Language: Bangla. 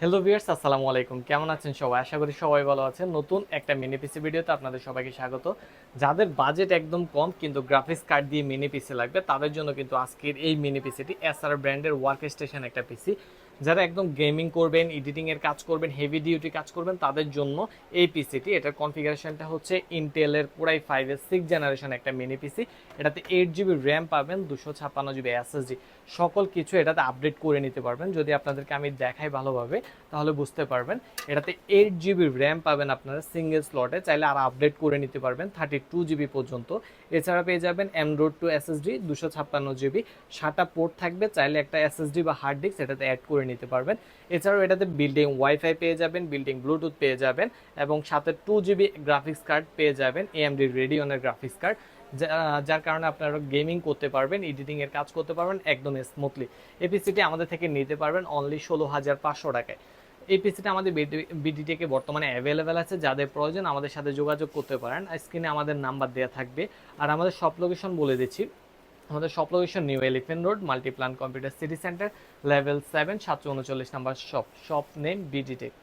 হ্যালো ভিউয়ার্স, আসসালামু আলাইকুম। কেমন আছেন সবাই? আশা করি সবাই ভালো আছেন। নতুন একটা মিনি পিসি ভিডিওতে আপনাদের সবাইকে স্বাগত। যাদের বাজেট একদম কম কিন্তু গ্রাফিক্স কার্ড দিয়ে মিনি পিসি লাগবে তাদের জন্য কিন্তু আজকের এই মিনি পিসিটি এসআর ব্র্যান্ডের ওয়ার্ক স্টেশন একটা পিসি। যারা একদম গেমিং করবেন, এডিটিং এর কাজ করবেন, হেভি ডিউটি কাজ করবেন তাদের জন্য এই পিসিটি। এটার কনফিগারেশনটা হচ্ছে ইন্টেলের কোরাই 5 এর 6 জেনারেশন একটা মিনি পিসি। এটাতে 8 জিবি র্যাম পাবেন, 256 জিবি এসএসডি, সকল কিছু এটাতে আপডেট করে নিতে পারবেন। যদি আপনাদেরকে আমি দেখাই ভালোভাবে তাহলে বুঝতে পারবেন। এটাতে 8 জিবি র্যাম পাবেন আপনারা সিঙ্গেল স্লটে, চাইলে আর আপডেট করে নিতে পারবেন 32 জিবি পর্যন্ত। এছাড়া পেয়ে যাবেন M.2 এসএসডি 256 জিবি, 7টা পোর্ট থাকবে, চাইলে একটা এসএসডি বা হার্ড ডিস্ক এটাতে অ্যাড করে নিতে পারবেন। এছাড়াও এটাতে বিল্ডিং ওয়াইফাই পেয়ে যাবেন, বিল্ডিং ব্লুটুথ পেয়ে যাবেন এবং সাথে 2 জিবি গ্রাফিক্স কার্ড পেয়ে যাবেন, AMD রেডিয়নের গ্রাফিক্স কার্ড, যার কারণে আপনারা গেমিং করতে পারবেন, এডিটিং এর কাজ করতে পারবেন একদম স্মুথলি। এই পিসিটি আমাদের থেকে নিতে পারবেন অনলি 16,500 টাকায়। এই পিসিটা আমাদের বিডিটেকে বর্তমানে অ্যাভেলেবেল আছে। যাদের প্রয়োজন আমাদের সাথে যোগাযোগ করতে পারেন, স্ক্রিনে আমাদের নাম্বার দেওয়া থাকবে। আর আমাদের শপ লোকেশন বলে দিচ্ছি। আমাদের shop location new elephant road, Multiplan computer city centre, level 7, 739 number shop. Shop name BDTech.